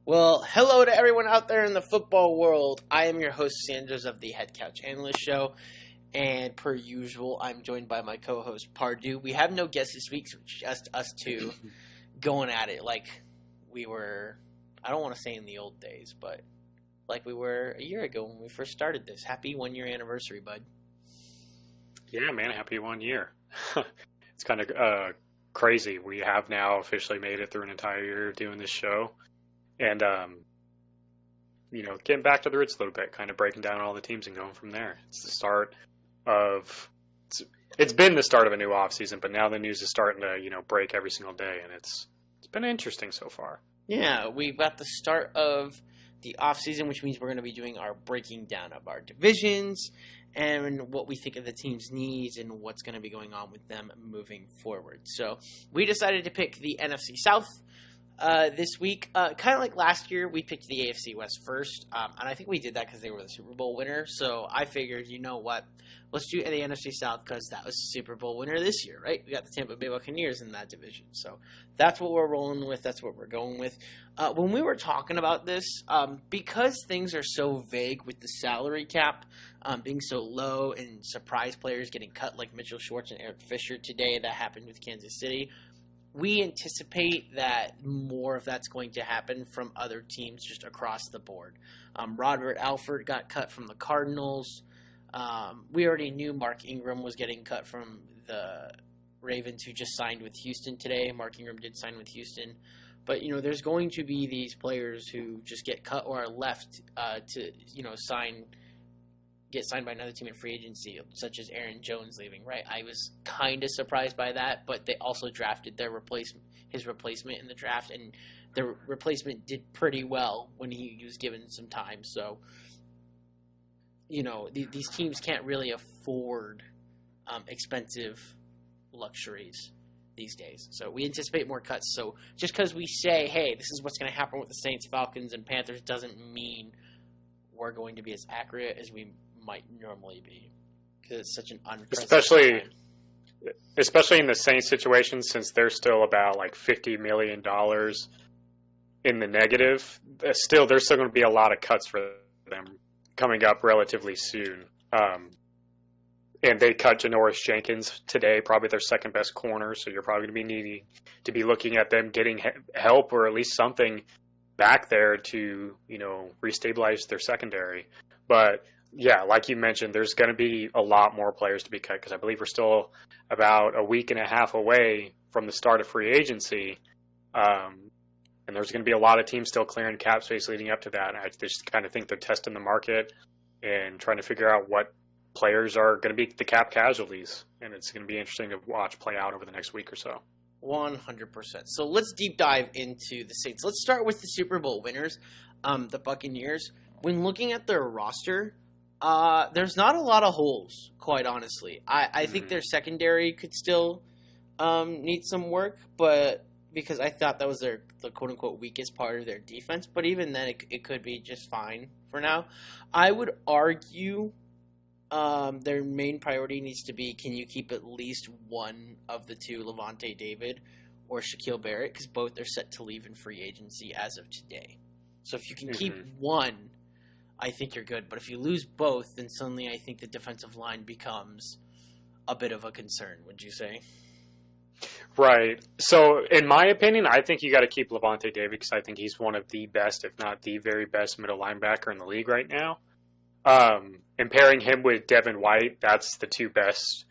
Well, hello to everyone out there in the football world. I am your host, Sanders of the Head Couch Analyst Show, and per usual, I'm joined by my co-host, Pardue. We have no guests this week, so it's just us two going at it like we were, I don't want to say in the old days, but like we were a year ago when we first started this. Happy 1 year anniversary, bud. Yeah, man, happy 1 year. It's kind of crazy. We have now officially made it through an entire year doing this show. And, getting back to the roots a little bit, kind of breaking down all the teams and going from there. It's the start of it's been the start of a new offseason, but now the news is starting to, break every single day, and it's been interesting so far. Yeah, we've got the start of the offseason, which means we're going to be doing our breaking down of our divisions and what we think of the team's needs and what's going to be going on with them moving forward. So we decided to pick the NFC South this week. Kind of like last year, we picked the AFC West first, and I think we did that because they were the Super Bowl winner. So I figured, you know what, let's do the NFC South because that was the Super Bowl winner this year, right? We got the Tampa Bay Buccaneers in that division. So that's what we're rolling with. That's what we're going with. When we were talking about this, because things are so vague with the salary cap being so low and surprise players getting cut like Mitchell Schwartz and Eric Fisher today, that happened with Kansas City, we anticipate that more of that's going to happen from other teams just across the board. Robert Alford got cut from the Cardinals. We already knew Mark Ingram was getting cut from the Ravens, who just signed with Houston today. Mark Ingram did sign with Houston. But, there's going to be these players who just get cut or are left to, get signed by another team in free agency, such as Aaron Jones leaving, right? I was kind of surprised by that, but they also drafted his replacement in the draft, and the replacement did pretty well when he was given some time. So, these teams can't really afford expensive luxuries these days. So we anticipate more cuts. So just because we say, hey, this is what's going to happen with the Saints, Falcons, and Panthers doesn't mean we're going to be as accurate as we might normally be, because it's such an unprecedented time. Especially in the Saints situation, since they're still about like $50 million in the negative. There's still going to be a lot of cuts for them coming up relatively soon. And they cut Janoris Jenkins today, probably their second best corner. So you're probably going to be needing to be looking at them getting help or at least something back there to, restabilize their secondary. But yeah, like you mentioned, there's going to be a lot more players to be cut because I believe we're still about a week and a half away from the start of free agency. And there's going to be a lot of teams still clearing cap space leading up to that. I just kind of think they're testing the market and trying to figure out what players are going to be the cap casualties. And it's going to be interesting to watch play out over the next week or so. 100%. So let's deep dive into the Saints. Let's start with the Super Bowl winners, the Buccaneers. When looking at their roster, there's not a lot of holes, quite honestly. I think their secondary could still need some work, but because I thought that was the quote-unquote weakest part of their defense. But even then, it could be just fine for now. I would argue their main priority needs to be, can you keep at least one of the two, Levante David or Shaquille Barrett, because both are set to leave in free agency as of today. So if you can keep one, I think you're good. But if you lose both, then suddenly I think the defensive line becomes a bit of a concern, would you say? Right. So in my opinion, I think you got to keep Levante David because I think he's one of the best, if not the very best middle linebacker in the league right now. And pairing him with Devin White, that's the two best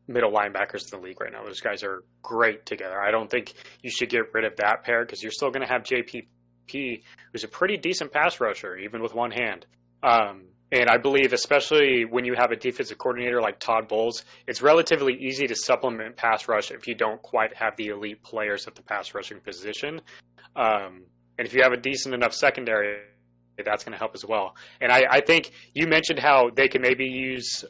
middle linebackers in the league right now. Those guys are great together. I don't think you should get rid of that pair because you're still going to have JPP, who's a pretty decent pass rusher, even with one hand. And I believe, especially when you have a defensive coordinator like Todd Bowles, it's relatively easy to supplement pass rush if you don't quite have the elite players at the pass rushing position. And if you have a decent enough secondary, that's going to help as well. And I think you mentioned how they could maybe use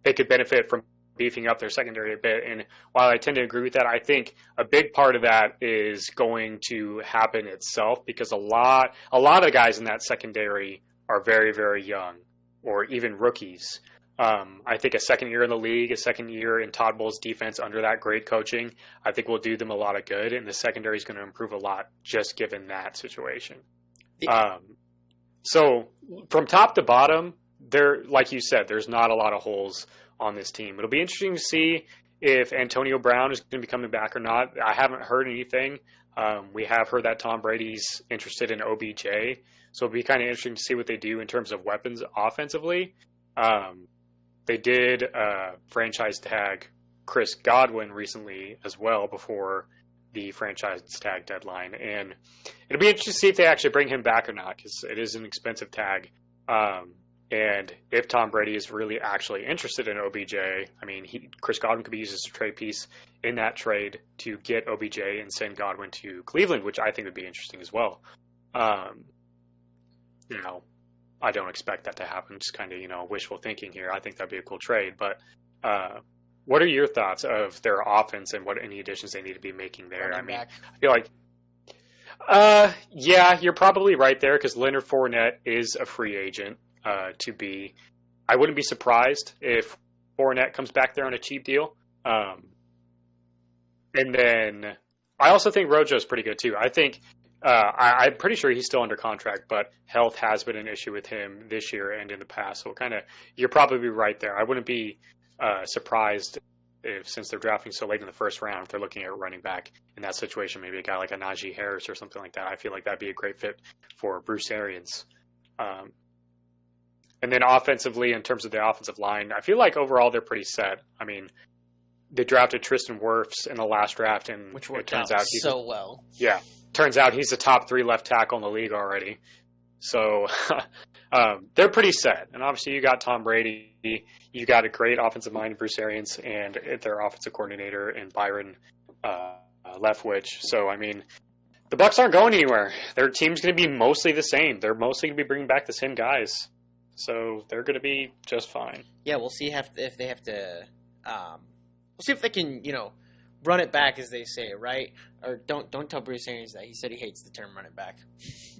they could benefit from beefing up their secondary a bit. And while I tend to agree with that, I think a big part of that is going to happen itself because a lot of guys in that secondary are very, very young or even rookies. I think a second year in the league, a second year in Todd Bowles' defense under that great coaching, I think will do them a lot of good, and the secondary is going to improve a lot just given that situation. So from top to bottom, like you said, there's not a lot of holes on this team. It'll be interesting to see if Antonio Brown is going to be coming back or not. I haven't heard anything. We have heard that Tom Brady's interested in OBJ, so it'll be kind of interesting to see what they do in terms of weapons offensively. They did franchise tag Chris Godwin recently as well before the franchise tag deadline. And it'll be interesting to see if they actually bring him back or not, because it is an expensive tag. And if Tom Brady is really actually interested in OBJ, I mean, Chris Godwin could be used as a trade piece in that trade to get OBJ and send Godwin to Cleveland, which I think would be interesting as well. I don't expect that to happen. Just kind of, wishful thinking here. I think that'd be a cool trade. But what are your thoughts of their offense and what any additions they need to be making there? I feel like, yeah, you're probably right there because Leonard Fournette is a free agent I wouldn't be surprised if Fournette comes back there on a cheap deal. And then I also think Rojo's pretty good too. I think I'm pretty sure he's still under contract, but health has been an issue with him this year and in the past. So you're probably right there. I wouldn't be surprised if, since they're drafting so late in the first round, if they're looking at running back in that situation, maybe a guy like a Najee Harris or something like that. I feel like that'd be a great fit for Bruce Arians. And then offensively, in terms of the offensive line, I feel like overall they're pretty set. I mean, they drafted Tristan Wirfs in the last draft, and which worked out so well. Yeah. Turns out he's a top 3 left tackle in the league already. So they're pretty set. And obviously you got Tom Brady. You got a great offensive mind in Bruce Arians and their offensive coordinator in Byron Leftwich. So, I mean, the Bucs aren't going anywhere. Their team's going to be mostly the same. They're mostly going to be bringing back the same guys. So they're going to be just fine. Yeah, we'll see if they have to we'll see if they can, run it back, as they say, right? Or don't tell Bruce Arians that. He said he hates the term run it back.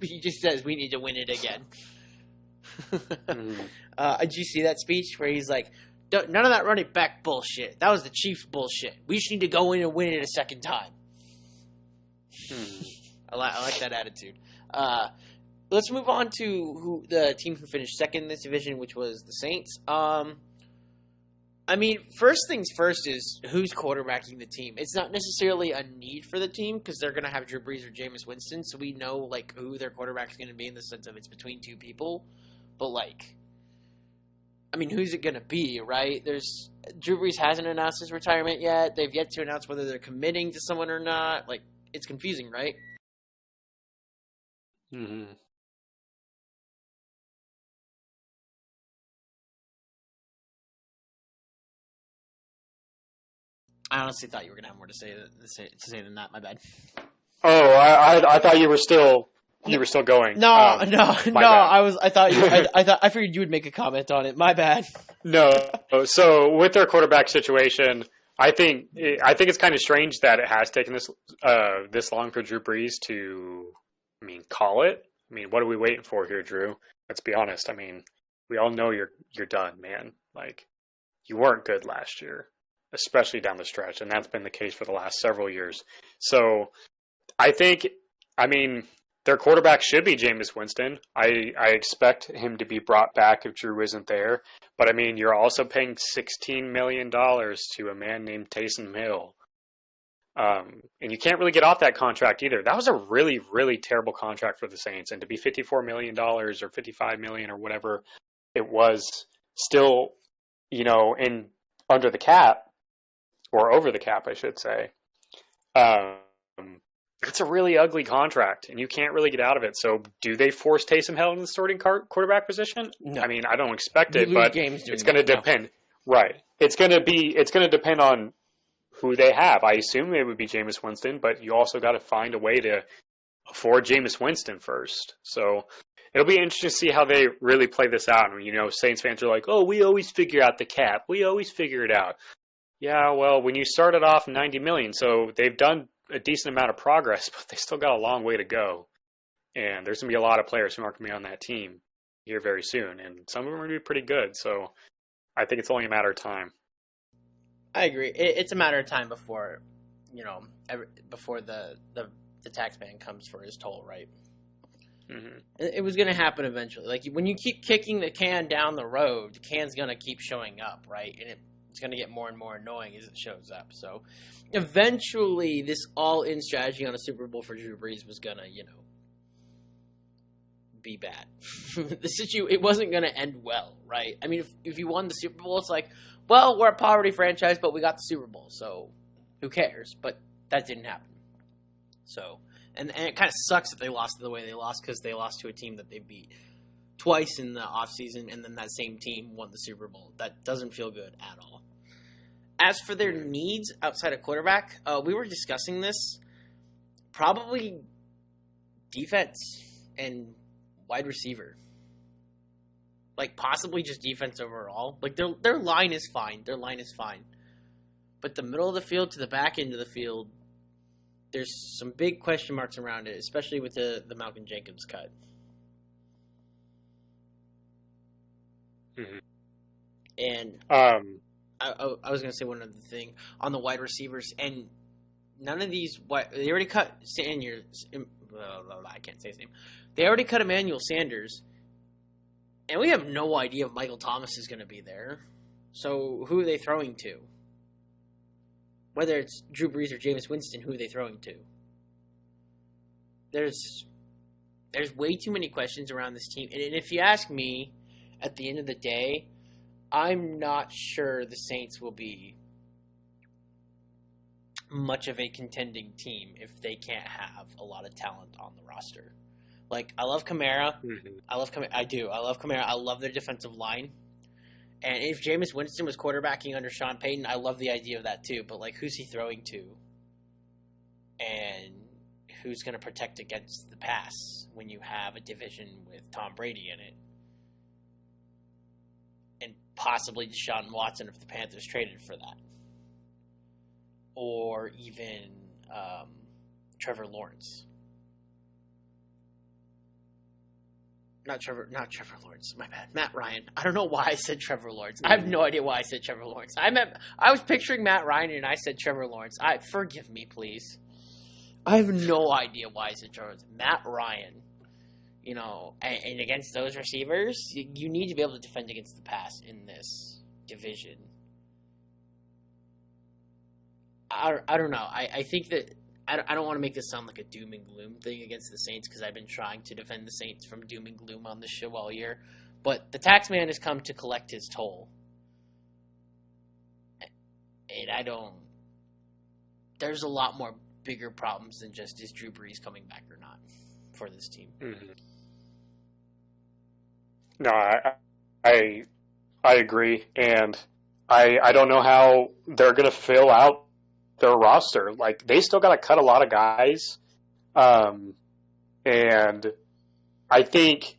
He just says we need to win it again. Did you see that speech where he's like, none of that run it back bullshit. That was the Chiefs bullshit. We just need to go in and win it a second time. I like that attitude. Let's move on to the team who finished second in this division, which was the Saints. I mean, first things first is who's quarterbacking the team. It's not necessarily a need for the team because they're going to have Drew Brees or Jameis Winston, so we know who their quarterback is going to be in the sense of it's between two people. But who's it going to be, right? Drew Brees hasn't announced his retirement yet. They've yet to announce whether they're committing to someone or not. It's confusing, right? Mm-hmm. I honestly thought you were going to have more to say than that. My bad. Oh, I thought you were still going. No. I figured you would make a comment on it. My bad. No. So with their quarterback situation, I think it's kind of strange that it has taken this long for Drew Brees to, call it. What are we waiting for here, Drew? Let's be honest. We all know you're done, man. You weren't good last year, especially down the stretch, and that's been the case for the last several years. So I think, their quarterback should be Jameis Winston. I expect him to be brought back if Drew isn't there. But, you're also paying $16 million to a man named Taysom Hill. And you can't really get off that contract either. That was a really, really terrible contract for the Saints. And to be $54 million or $55 million or whatever it was, still, in under the cap, or over the cap, I should say. It's a really ugly contract, and you can't really get out of it. So, do they force Taysom Hill into the starting quarterback position? No. I don't expect it, but it's going to depend. Right. It's going to depend on who they have. I assume it would be Jameis Winston, but you also got to find a way to afford Jameis Winston first. So, it'll be interesting to see how they really play this out. Saints fans are like, oh, we always figure out the cap. We always figure it out. Yeah, well, when you started off $90 million, so they've done a decent amount of progress, but they still got a long way to go. And there's going to be a lot of players who aren't going to be on that team here very soon, and some of them are going to be pretty good. So I think it's only a matter of time. I agree. It's a matter of time before, before the tax man comes for his toll, right? Mm-hmm. It was going to happen eventually. Like, when you keep kicking the can down the road, the can's going to keep showing up, right? And it's going to get more and more annoying as it shows up. So, eventually, this all-in strategy on a Super Bowl for Drew Brees was going to, be bad. It wasn't going to end well, right? I mean, if you won the Super Bowl, it's like, well, we're a poverty franchise, but we got the Super Bowl, so who cares? But that didn't happen. So, and it kind of sucks that they lost the way they lost, because they lost to a team that they beat twice in the offseason, and then that same team won the Super Bowl. That doesn't feel good at all. As for their needs outside of quarterback, we were discussing this. Probably defense and wide receiver. Like, possibly just defense overall. Like, their line is fine. But the middle of the field to the back end of the field, there's some big question marks around it, especially with the Malcolm Jenkins cut. Mm-hmm. And I was going to say one other thing on the wide receivers, and none of these they already cut Sanders. I can't say his name. They already cut Emmanuel Sanders, and we have no idea if Michael Thomas is going to be there. So who are they throwing to? Whether it's Drew Brees or Jameis Winston, who are they throwing to? There's way too many questions around this team. And if you ask me, at the end of the day, I'm not sure the Saints will be much of a contending team if they can't have a lot of talent on the roster. Like, I love Kamara. Mm-hmm. I do. I love Kamara. I love their defensive line. And if Jameis Winston was quarterbacking under Sean Payton, I love the idea of that too. But, like, who's he throwing to? And who's going to protect against the pass when you have a division with Tom Brady in it? And possibly Deshaun Watson if the Panthers traded for that. Or even Trevor Lawrence. Not Trevor Lawrence. My bad. Matt Ryan. I don't know why I said Trevor Lawrence. I have no idea why I said Trevor Lawrence. I was picturing Matt Ryan and I said Trevor Lawrence. Forgive me, please. I have no idea why I said Trevor Lawrence. Matt Ryan. And against those receivers, you need to be able to defend against the pass in this division. I don't know. I think that I don't want to make this sound like a doom and gloom thing against the Saints, because I've been trying to defend the Saints from doom and gloom on this show all year. But the tax man has come to collect his toll. And there's a lot more bigger problems than just is Drew Brees coming back or not for this team. Mm-hmm. No, I agree. And I don't know how they're going to fill out their roster. Like, they still got to cut a lot of guys. And I think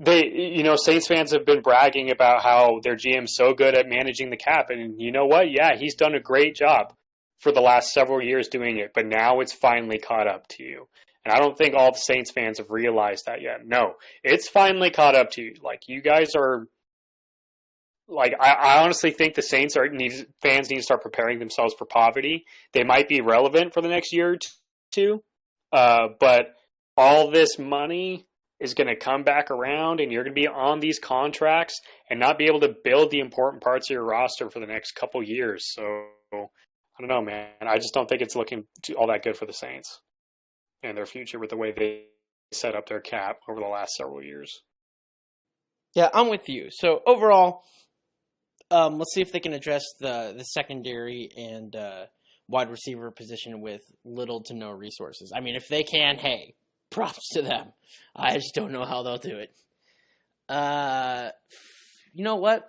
Saints fans have been bragging about how their GM's so good at managing the cap. And you know what? Yeah, he's done a great job for the last several years doing it. But now it's finally caught up to you. And I don't think all the Saints fans have realized that yet. No, it's finally caught up to you. Like, you guys are... Like, I honestly think the Saints fans need to start preparing themselves for poverty. They might be relevant for the next year or two, but all this money is going to come back around, and you're going to be on these contracts and not be able to build the important parts of your roster for the next couple years. So, I don't know, man. I just don't think it's looking all that good for the Saints and their future with the way they set up their cap over the last several years. Yeah, I'm with you. So, overall... let's see if they can address the secondary and wide receiver position with little to no resources. I mean, if they can, hey, props to them. I just don't know how they'll do it. You know what?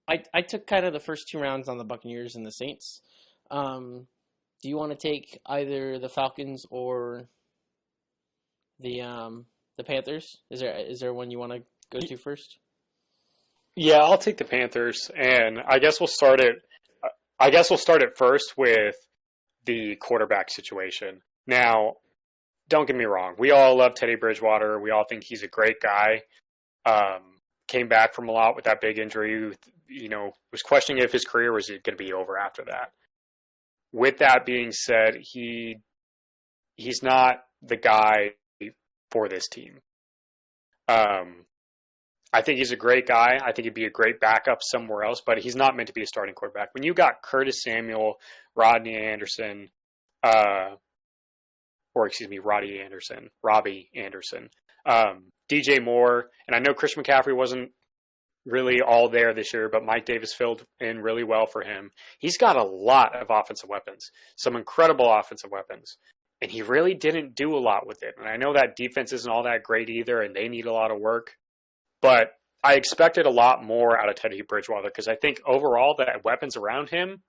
I took kind of the first two rounds on the Buccaneers and the Saints. Do you want to take either the Falcons or the Panthers? Is there one you want to go to first? Yeah, I'll take the Panthers, and I guess we'll start it first with the quarterback situation. Now, don't get me wrong. We all love Teddy Bridgewater. We all think he's a great guy. Came back from a lot with that big injury was questioning if his career was going to be over after that. With that being said, he's not the guy for this team. I think he's a great guy. I think he'd be a great backup somewhere else, but he's not meant to be a starting quarterback. When you got Curtis Samuel, Robbie Anderson, DJ Moore, and I know Christian McCaffrey wasn't really all there this year, but Mike Davis filled in really well for him. He's got a lot of offensive weapons, some incredible offensive weapons, and he really didn't do a lot with it. And I know that defense isn't all that great either, and they need a lot of work, but I expected a lot more out of Teddy Bridgewater because I think overall the weapons around him,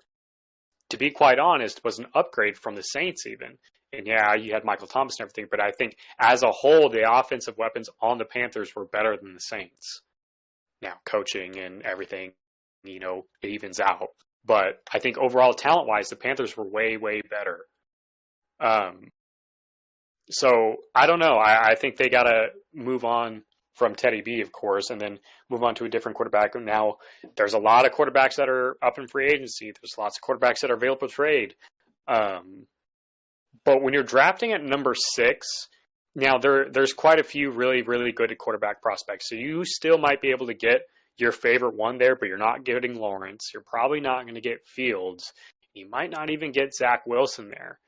to be quite honest, was an upgrade from the Saints even. And yeah, you had Michael Thomas and everything, but I think as a whole, the offensive weapons on the Panthers were better than the Saints. Now, coaching and everything, it evens out. But I think overall, talent-wise, the Panthers were way, way better. So, I don't know. I think they got to move on from Teddy B, of course, and then move on to a different quarterback. And now, there's a lot of quarterbacks that are up in free agency. There's lots of quarterbacks that are available to trade. But when you're drafting at number 6, now there's quite a few really, really good quarterback prospects. So you still might be able to get your favorite one there, but you're not getting Lawrence. You're probably not going to get Fields. You might not even get Zach Wilson there.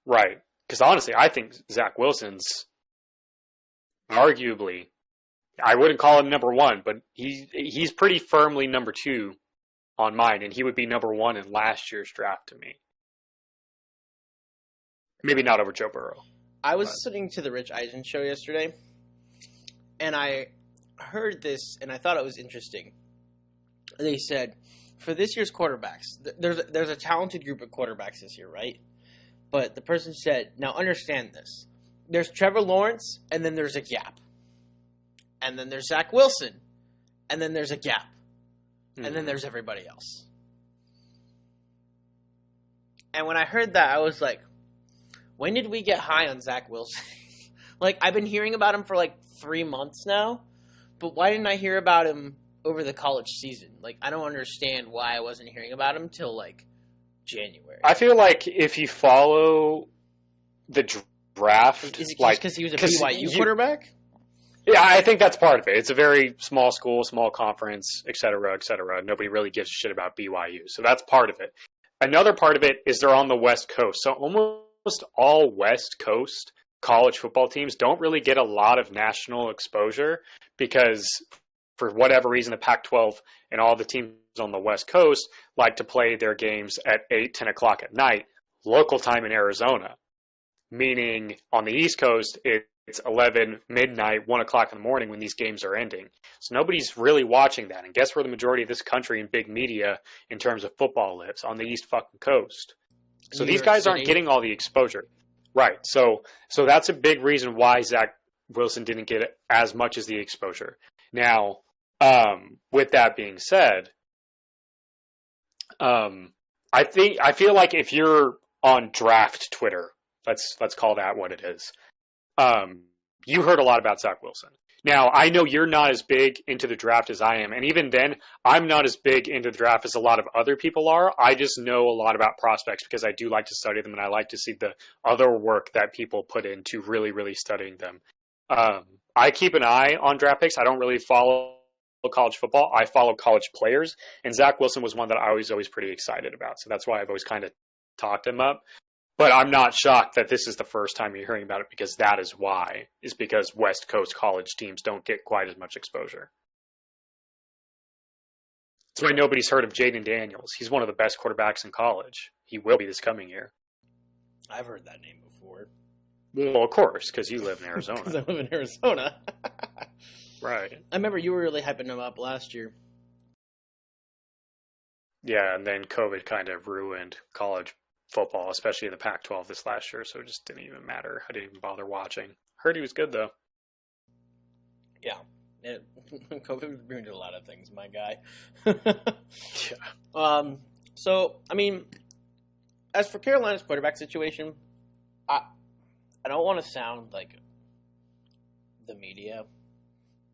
Right. Because honestly, I think Zach Wilson's arguably, I wouldn't call him number 1, but he's pretty firmly number 2 on mine, and he would be number 1 in last year's draft to me. Maybe not over Joe Burrow. I was listening to the Rich Eisen show yesterday, and I heard this, and I thought it was interesting. They said, for this year's quarterbacks, there's a talented group of quarterbacks this year, right? But the person said, now understand this. There's Trevor Lawrence, and then there's a gap. And then there's Zach Wilson, and then there's a gap. Mm-hmm. And then there's everybody else. And when I heard that, I was like, when did we get high on Zach Wilson? Like, I've been hearing about him for like 3 months now, but why didn't I hear about him over the college season? Like, I don't understand why I wasn't hearing about him till like January. I feel like if you follow the draft, is it just because he was a BYU quarterback? Yeah, I think that's part of it. It's a very small school, small conference, et cetera, et cetera. Nobody really gives a shit about BYU, so that's part of it. Another part of it is they're on the West Coast, so almost all West Coast college football teams don't really get a lot of national exposure because for whatever reason, the Pac-12 and all the teams on the West Coast like to play their games at 8, 10 o'clock at night, local time in Arizona, meaning on the East Coast, it's 11, midnight, 1 o'clock in the morning when these games are ending. So nobody's really watching that. And guess where the majority of this country and big media in terms of football lives? On the East fucking Coast. So these guys aren't getting all the exposure. Right. So that's a big reason why Zach Wilson didn't get as much as the exposure. Now, with that being said, I feel like if you're on draft Twitter, let's call that what it is, you heard a lot about Zach Wilson. Now, I know you're not as big into the draft as I am, and even then, I'm not as big into the draft as a lot of other people are. I just know a lot about prospects because I do like to study them, and I like to see the other work that people put into really, really studying them. I keep an eye on draft picks. I don't really follow college football. I follow college players, and Zach Wilson was one that I was always pretty excited about, so that's why I've always kind of talked him up. But I'm not shocked that this is the first time you're hearing about it because that is why, is because West Coast college teams don't get quite as much exposure. That's why nobody's heard of Jaden Daniels. He's one of the best quarterbacks in college. He will be this coming year. I've heard that name before. Well, of course, because you live in Arizona. Because I live in Arizona. Right. I remember you were really hyping him up last year. Yeah, and then COVID kind of ruined college football, especially in the Pac-12 this last year, so it just didn't even matter. I didn't even bother watching. Heard he was good, though. Yeah. COVID ruined a lot of things, my guy. Yeah. So, I mean, as for Carolina's quarterback situation, I don't want to sound like the media,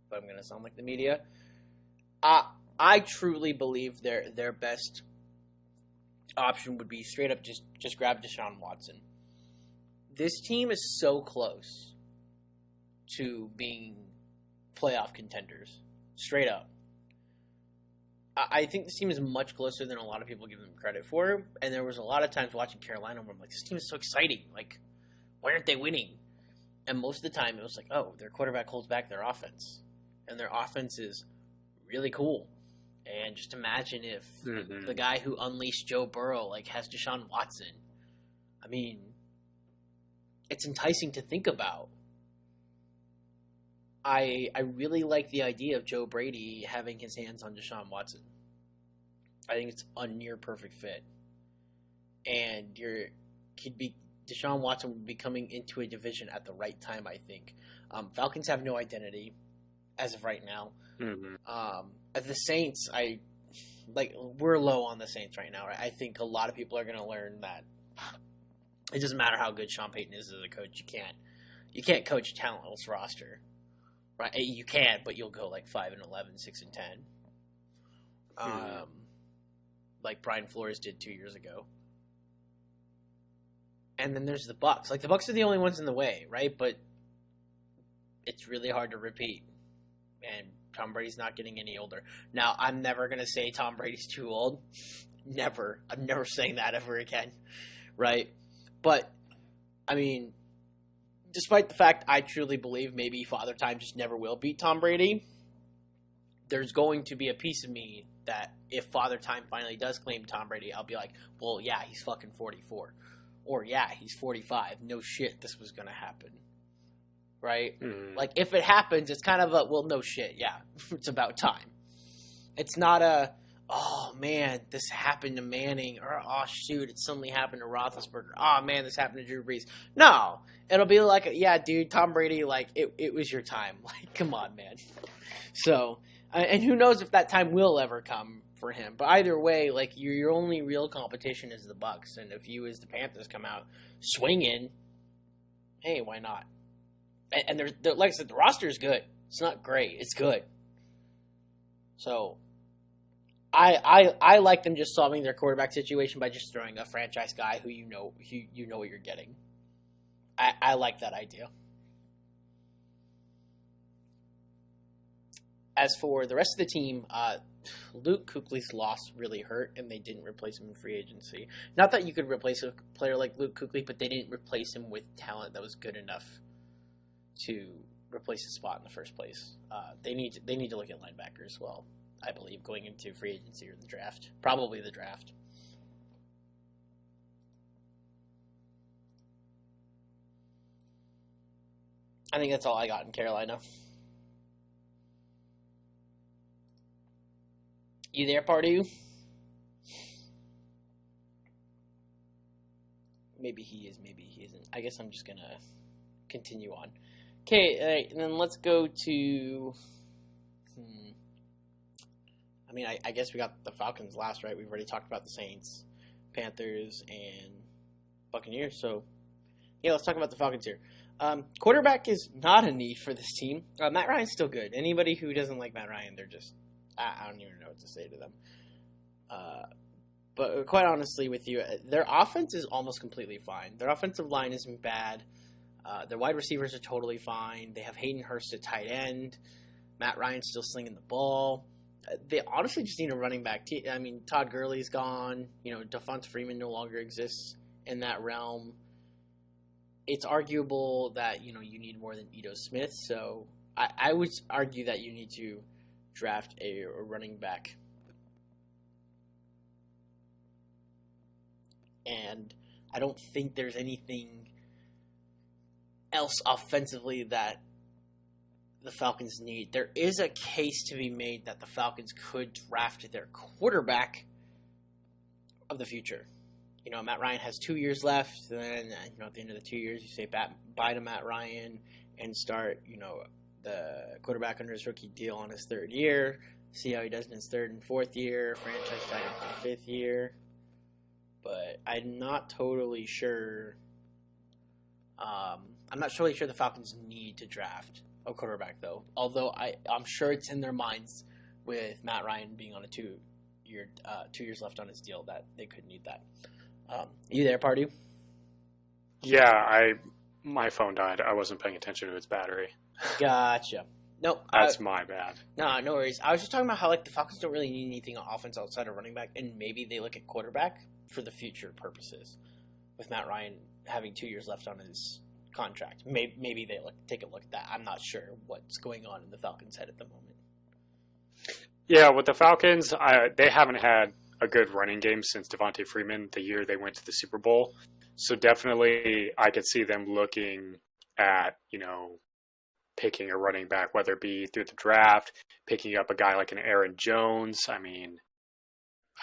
but I'm going to sound like the media. I truly believe their best option would be straight up just grab Deshaun Watson. This team is so close to being playoff contenders. Straight up. I think this team is much closer than a lot of people give them credit for. And there was a lot of times watching Carolina where I'm like, this team is so exciting. Like, why aren't they winning? And most of the time it was like, oh, their quarterback holds back their offense. And their offense is really cool. And just imagine if the guy who unleashed Joe Burrow like has Deshaun Watson. I mean, it's enticing to think about. I really like the idea of Joe Brady having his hands on Deshaun Watson. I think it's a near perfect fit. And Deshaun Watson would be coming into a division at the right time, I think. Falcons have no identity as of right now. At the Saints, we're low on the Saints right now. Right? I think a lot of people are going to learn that it doesn't matter how good Sean Payton is as a coach. You can't coach a talentless roster. Right, you can, but you'll go like 5-11, 6-10, like Brian Flores did 2 years ago. And then there's the Bucs. Like the Bucs are the only ones in the way, right? But it's really hard to repeat. And Tom Brady's not getting any older. Now, I'm never gonna say Tom Brady's too old. Never. I'm never saying that ever again, right? But I mean, despite the fact I truly believe maybe Father Time just never will beat Tom Brady, there's going to be a piece of me that if Father Time finally does claim Tom Brady, I'll be like, well, yeah, he's fucking 44. Or, yeah, he's 45. No shit, this was going to happen. Right? Like, if it happens, it's kind of a, well, no shit, yeah, it's about time. It's not a, oh, man, this happened to Manning, or, oh, shoot, it suddenly happened to Roethlisberger. Oh, man, this happened to Drew Brees. No, it'll be like, yeah, dude, Tom Brady, like, it was your time. Like, come on, man. So, and who knows if that time will ever come for him. But either way, like, your only real competition is the Bucs. And if you, as the Panthers, come out swinging, hey, why not? And they're, like I said, the roster is good. It's not great. It's good. So, I like them just solving their quarterback situation by just throwing a franchise guy who you know what you're getting. I like that idea. As for the rest of the team, Luke Kuechly's loss really hurt, and they didn't replace him in free agency. Not that you could replace a player like Luke Kuechly, but they didn't replace him with talent that was good enough to replace his spot in the first place. They need to look at linebacker as well, I believe, going into free agency or the draft. Probably the draft. I think that's all I got in Carolina. You there, Pardue? Maybe he is, maybe he isn't. I guess I'm just going to continue on. Okay, and then let's go to... I mean, I guess we got the Falcons last, right? We've already talked about the Saints, Panthers, and Buccaneers. So, yeah, let's talk about the Falcons here. Quarterback is not a need for this team. Matt Ryan's still good. Anybody who doesn't like Matt Ryan, they're just... I don't even know what to say to them. But quite honestly with you, their offense is almost completely fine. Their offensive line isn't bad. Their wide receivers are totally fine. They have Hayden Hurst at tight end. Matt Ryan's still slinging the ball. They honestly just need a running back. I mean, Todd Gurley's gone. You know, Devonta Freeman no longer exists in that realm. It's arguable that, you know, you need more than Ito Smith. So I would argue that you need to draft a running back. And I don't think there's anything else offensively that the Falcons need. There is a case to be made that the Falcons could draft their quarterback of the future. You know, Matt Ryan has 2 years left. And then, you know, at the end of the 2 years, you say bye to Matt Ryan and start, you know, the quarterback under his rookie deal on his third year. See how he does in his third and fourth year. Franchise tag him for the fifth year. But I'm not totally sure. I'm not totally sure the Falcons need to draft a quarterback, though. Although I'm sure it's in their minds with Matt Ryan being on a 2 years left on his deal, that they could need that. You there, Pardue? Yeah, my phone died. I wasn't paying attention to its battery. Gotcha. No, That's my bad. No worries. I was just talking about how like the Falcons don't really need anything on offense outside of running back, and maybe they look at quarterback for the future purposes. With Matt Ryan having 2 years left on his contract, maybe they take a look at that. I'm not sure what's going on in the Falcons' head at the moment. Yeah, with the Falcons, they haven't had a good running game since Devontae Freeman the year they went to the Super Bowl. So definitely, I could see them looking at picking a running back, whether it be through the draft, picking up a guy like an Aaron Jones. I mean,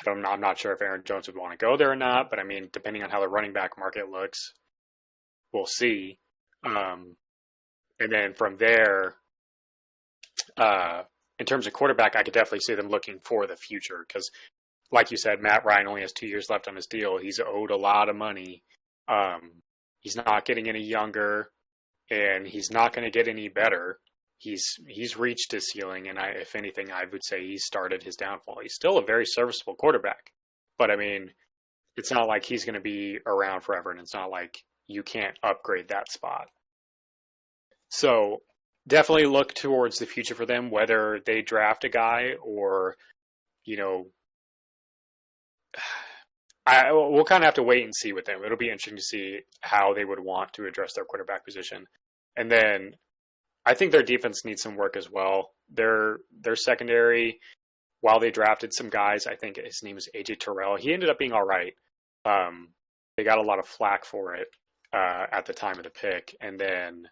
I'm not sure if Aaron Jones would want to go there or not, but I mean, depending on how the running back market looks, we'll see. And then from there, in terms of quarterback, I could definitely see them looking for the future because, like you said, Matt Ryan only has 2 years left on his deal. He's owed a lot of money. He's not getting any younger, and he's not going to get any better. He's reached his ceiling, and if anything, I would say he started his downfall. He's still a very serviceable quarterback, but I mean, it's not like he's going to be around forever, and it's not like you can't upgrade that spot. So definitely look towards the future for them, whether they draft a guy or, we'll kind of have to wait and see with them. It'll be interesting to see how they would want to address their quarterback position. And then I think their defense needs some work as well. Their secondary, while they drafted some guys, I think his name is AJ Terrell. He ended up being all right. They got a lot of flack for it at the time of the pick. And then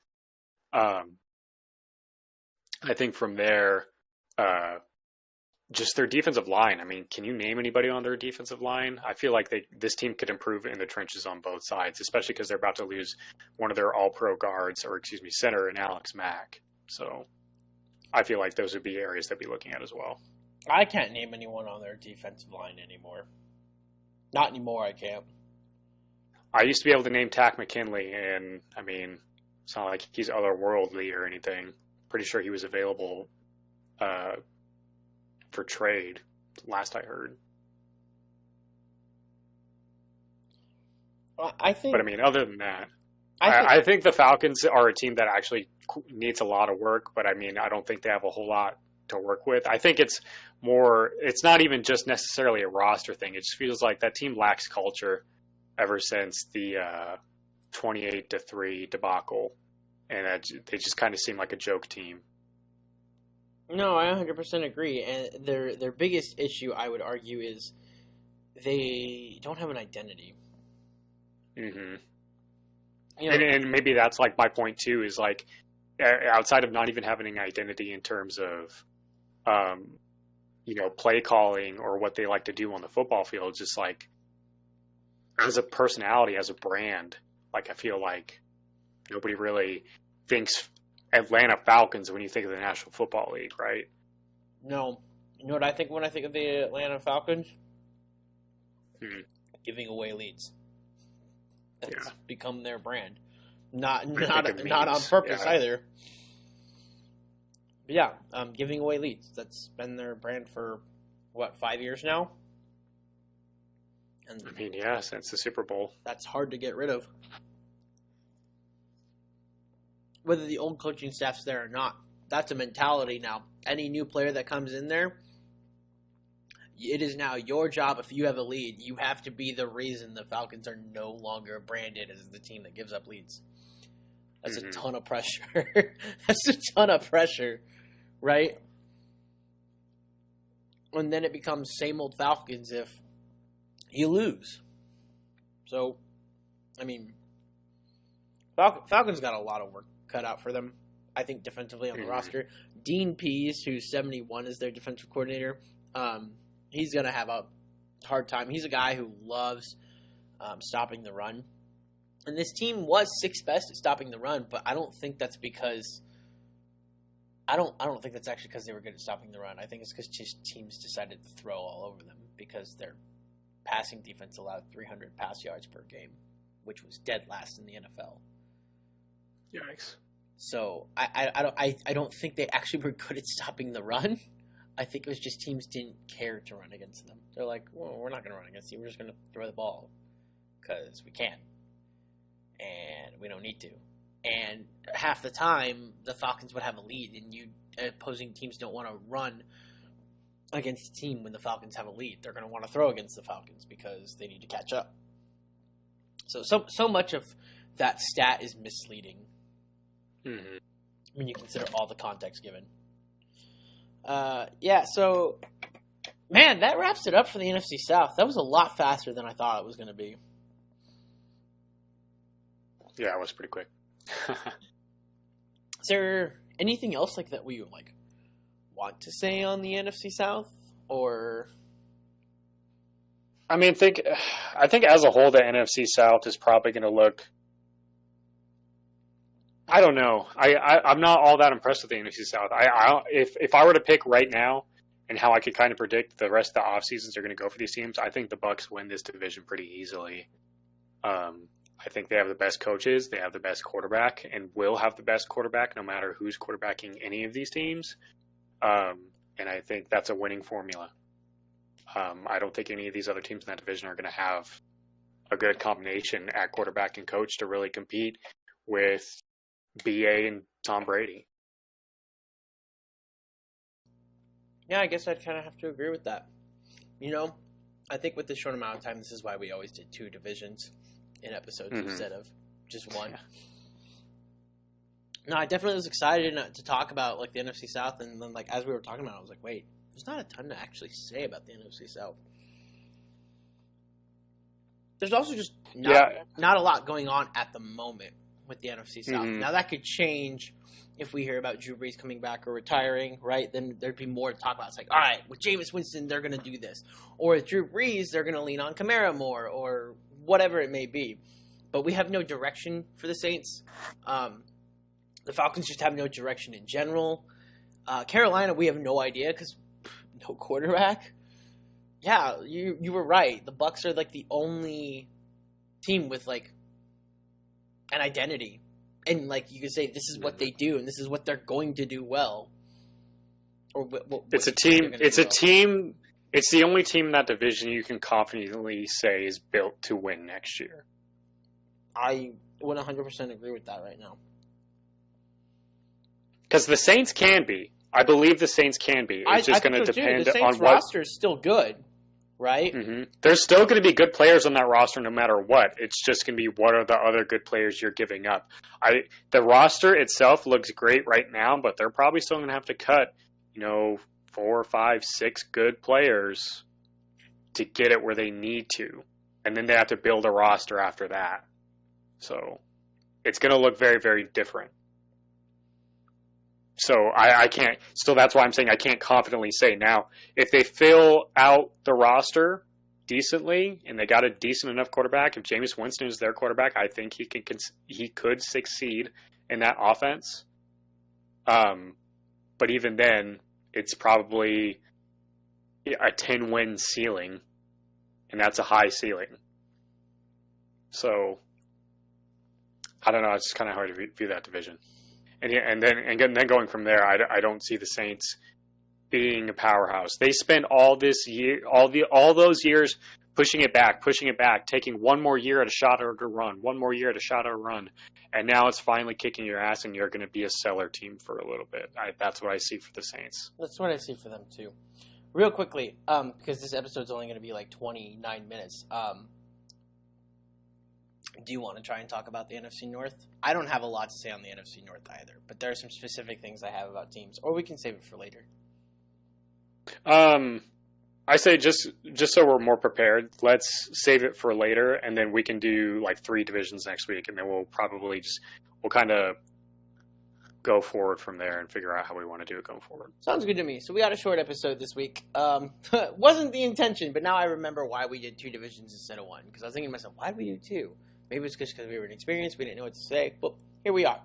I think from there, just their defensive line. I mean, can you name anybody on their defensive line? I feel like this team could improve in the trenches on both sides, especially because they're about to lose one of their all-pro guards, center, in Alex Mack. So I feel like those would be areas they'd be looking at as well. I can't name anyone on their defensive line anymore. Not anymore, I can't. I used to be able to name Tack McKinley, and I mean, it's not like he's otherworldly or anything. Pretty sure he was available for trade, last I heard. But I mean, other than that, I think the Falcons are a team that actually needs a lot of work, but I mean, I don't think they have a whole lot to work with. I think it's not even just necessarily a roster thing. It just feels like that team lacks culture ever since the 28-3 debacle, and they just kind of seem like a joke team. No, I 100% agree. And their biggest issue, I would argue, is they don't have an identity. Mm-hmm. And maybe that's like my point too. Is like outside of not even having an identity in terms of, play calling or what they like to do on the football field, just like as a personality, as a brand. Like I feel like nobody really thinks Atlanta Falcons when you think of the National Football League, right? No. You know what I think when I think of the Atlanta Falcons? Giving away leads. That's become their brand. Not on purpose either. But yeah, giving away leads. That's been their brand for, 5 years now? And I mean, yeah, since the Super Bowl. That's hard to get rid of. Whether the old coaching staff's there or not, that's a mentality now. Any new player that comes in there, it is now your job. If you have a lead, you have to be the reason the Falcons are no longer branded as the team that gives up leads. That's a ton of pressure. That's a ton of pressure, right? And then it becomes same old Falcons if you lose. So, I mean, Falcons got a lot of work cut out for them, I think, defensively on the roster. Dean Pease, who's 71, is their defensive coordinator. He's going to have a hard time. He's a guy who loves stopping the run. And this team was sixth best at stopping the run, but I don't think that's because I don't think that's actually because they were good at stopping the run. I think it's because teams decided to throw all over them because their passing defense allowed 300 pass yards per game, which was dead last in the NFL. Yikes. So I don't think they actually were good at stopping the run. I think it was just teams didn't care to run against them. They're like, well, we're not going to run against you. We're just going to throw the ball because we can. And we don't need to. And half the time, the Falcons would have a lead, and opposing teams don't want to run against a team when the Falcons have a lead. They're going to want to throw against the Falcons because they need to catch up. So much of that stat is misleading when you consider all the context given. So, man, that wraps it up for the NFC South. That was a lot faster than I thought it was going to be. Yeah, it was pretty quick. Is there anything else like that we want to say on the NFC South, or? I mean, I think as a whole, the NFC South is probably going to look. I don't know. I'm not all that impressed with the NFC South. If I were to pick right now, and how I could kind of predict the rest of the off seasons are going to go for these teams, I think the Bucs win this division pretty easily. I think they have the best coaches, they have the best quarterback, and will have the best quarterback no matter who's quarterbacking any of these teams. And I think that's a winning formula. I don't think any of these other teams in that division are going to have a good combination at quarterback and coach to really compete with BA and Tom Brady. Yeah, I guess I'd kind of have to agree with that. I think with this short amount of time, this is why we always did 2 divisions in episodes instead of just one. Yeah. No, I definitely was excited to talk about the NFC South, and then as we were talking about it, I was like, wait, there's not a ton to actually say about the NFC South. There's also just not a lot going on at the moment with the NFC South. Now, that could change if we hear about Drew Brees coming back or retiring, right? Then there'd be more to talk about. It's like, all right, with Jameis Winston, they're going to do this. Or with Drew Brees, they're going to lean on Kamara more, or whatever it may be. But we have no direction for the Saints. The Falcons just have no direction in general. Carolina, we have no idea because no quarterback. Yeah, you were right. The Bucs are the only team with an identity, and you could say this is what they do and this is what they're going to do well. Or it's a team. It's a team. It's the only team in that division you can confidently say is built to win next year. I would 100% agree with that right now. Because the Saints can be. I believe the Saints can be. It's just going to depend the Saints on what roster is still good, right? There's still going to be good players on that roster no matter what. It's just going to be what are the other good players you're giving up. The roster itself looks great right now, but they're probably still going to have to cut, 4, 5, 6 good players to get it where they need to. And then they have to build a roster after that. So it's going to look very, very different. So I can't – still that's why I'm saying I can't confidently say. Now, if they fill out the roster decently and they got a decent enough quarterback, if Jameis Winston is their quarterback, I think he could succeed in that offense. But even then, it's probably a 10-win ceiling, and that's a high ceiling. So I don't know. It's kind of hard to view that division. And then going from there, I don't see the Saints being a powerhouse. They spent all those years pushing it back, taking one more year at a shot or a run, and now it's finally kicking your ass, and you're going to be a seller team for a little bit. That's what I see for the Saints. That's what I see for them too. Real quickly, because this episode's only going to be 29 minutes. Do you want to try and talk about the NFC North? I don't have a lot to say on the NFC North either, but there are some specific things I have about teams, or we can save it for later. I say just so we're more prepared, let's save it for later, and then we can do 3 divisions next week, and then we'll probably we'll kind of go forward from there and figure out how we want to do it going forward. Sounds good to me. So we got a short episode this week. Wasn't the intention, but now I remember why we did 2 divisions instead of 1, because I was thinking to myself, why did we do 2? Maybe it's just because we were inexperienced, we didn't know what to say. Well, here we are.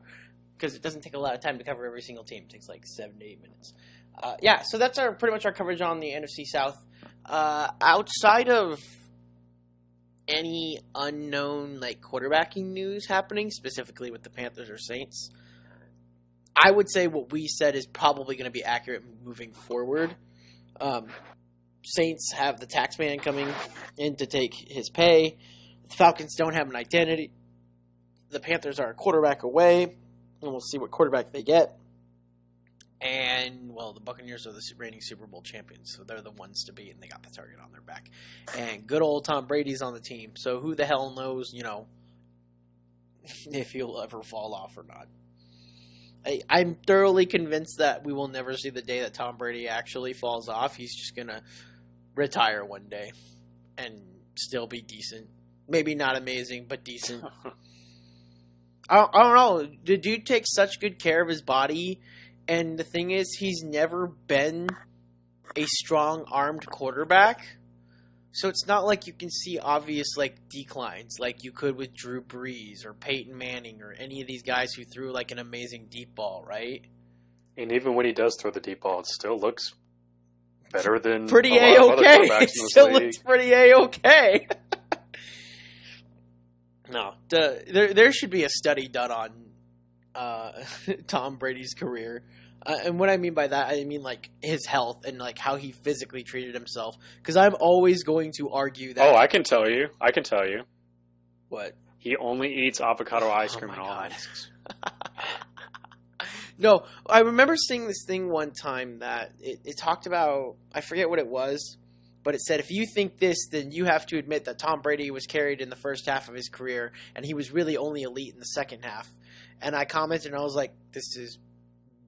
Because it doesn't take a lot of time to cover every single team. It takes 7 to 8 minutes. So that's pretty much our coverage on the NFC South. Outside of any unknown quarterbacking news happening, specifically with the Panthers or Saints, I would say what we said is probably going to be accurate moving forward. Saints have the tax man coming in to take his pay. The Falcons don't have an identity. The Panthers are a quarterback away, and we'll see what quarterback they get. And, well, the Buccaneers are the reigning Super Bowl champions, so they're the ones to beat, and they got the target on their back. And good old Tom Brady's on the team, so who the hell knows, if he'll ever fall off or not. I'm thoroughly convinced that we will never see the day that Tom Brady actually falls off. He's just going to retire one day and still be decent. Maybe not amazing, but decent. I don't know. The dude takes such good care of his body. And the thing is, he's never been a strong-armed quarterback. So it's not like you can see obvious declines like you could with Drew Brees or Peyton Manning or any of these guys who threw an amazing deep ball, right? And even when he does throw the deep ball, it still looks better than pretty a lot of other A-okay. quarterbacks It in this still league. looks pretty A-okay. No, there should be a study done on Tom Brady's career. And what I mean by that, I mean his health and how he physically treated himself. Because I'm always going to argue that. Oh, I can tell you. What? He only eats avocado ice cream and God. almonds. No, I remember seeing this thing one time that it talked about, I forget what it was, but it said if you think this, then you have to admit that Tom Brady was carried in the first half of his career, and he was really only elite in the second half. And I commented, and I was like, this is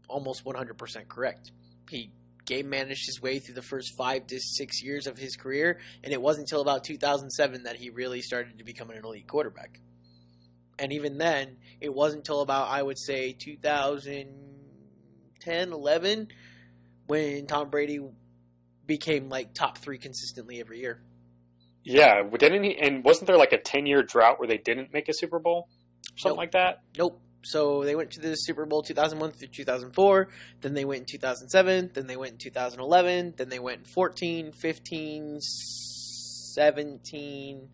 almost 100% correct. He game managed his way through the first 5 to 6 years of his career, and it wasn't until about 2007 that he really started to become an elite quarterback. And even then, it wasn't until about, I would say, 2010, 11, when Tom Brady became top 3 consistently every year. Yeah, didn't he? And wasn't there a 10-year drought where they didn't make a Super Bowl? Something like that? Nope. So they went to the Super Bowl 2001 through 2004, then they went in 2007, then they went in 2011, then they went in 14, 15, 17,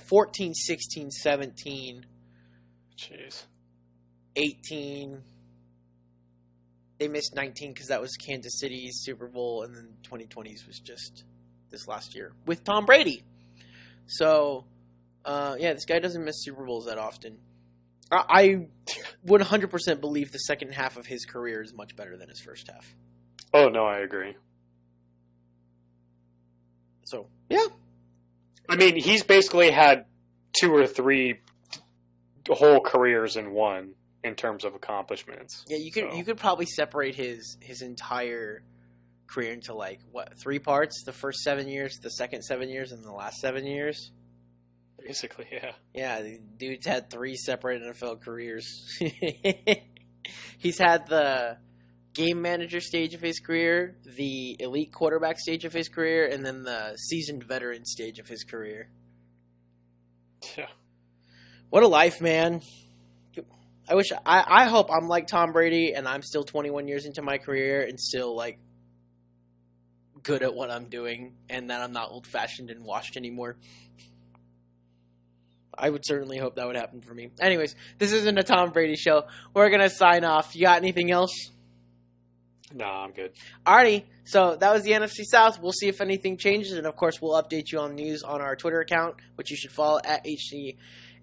14, 16, 17, Jeez. 18. They missed 19 because that was Kansas City's Super Bowl, and then 2020's was just this last year with Tom Brady. So, this guy doesn't miss Super Bowls that often. I would 100% believe the second half of his career is much better than his first half. Oh, no, I agree. So, yeah. I mean, he's basically had 2 or 3 whole careers in one in terms of accomplishments. Yeah, you could probably separate his entire career into 3 parts? The first 7 years, the second 7 years, and the last 7 years? Basically, yeah. Yeah, the dude's had 3 separate NFL careers. He's had the game manager stage of his career, the elite quarterback stage of his career, and then the seasoned veteran stage of his career. Yeah. What a life, man. I hope I'm like Tom Brady and I'm still 21 years into my career and still good at what I'm doing and that I'm not old-fashioned and washed anymore. I would certainly hope that would happen for me. Anyways, this isn't a Tom Brady show. We're going to sign off. You got anything else? No, I'm good. Alrighty, so that was the NFC South. We'll see if anything changes, and of course, we'll update you on news on our Twitter account, which you should follow at HC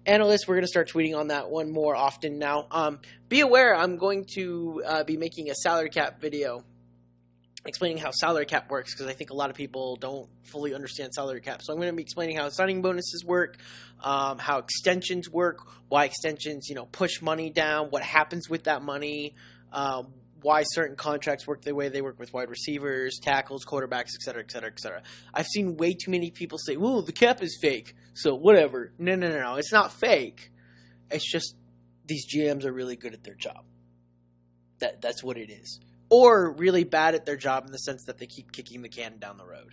Analyst. We're going to start tweeting on that one more often now. Be aware, I'm going to be making a salary cap video explaining how salary cap works, because I think a lot of people don't fully understand salary cap. So I'm going to be explaining how signing bonuses work, how extensions work, why extensions, push money down, what happens with that money, why certain contracts work the way they work with wide receivers, tackles, quarterbacks, et cetera, et cetera, et cetera. I've seen way too many people say, well, the cap is fake, so whatever. No. It's not fake. It's just these GMs are really good at their job. That's what it is. Or really bad at their job in the sense that they keep kicking the can down the road.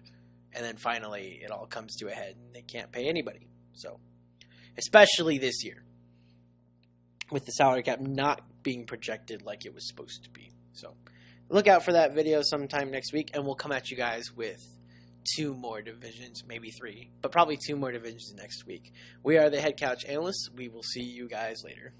And then finally it all comes to a head and they can't pay anybody. So, especially this year, with the salary cap not being projected like it was supposed to be. So, look out for that video sometime next week, and we'll come at you guys with 2 more divisions, maybe 3, but probably 2 more divisions next week. We are the Head Couch Analysts. We will see you guys later.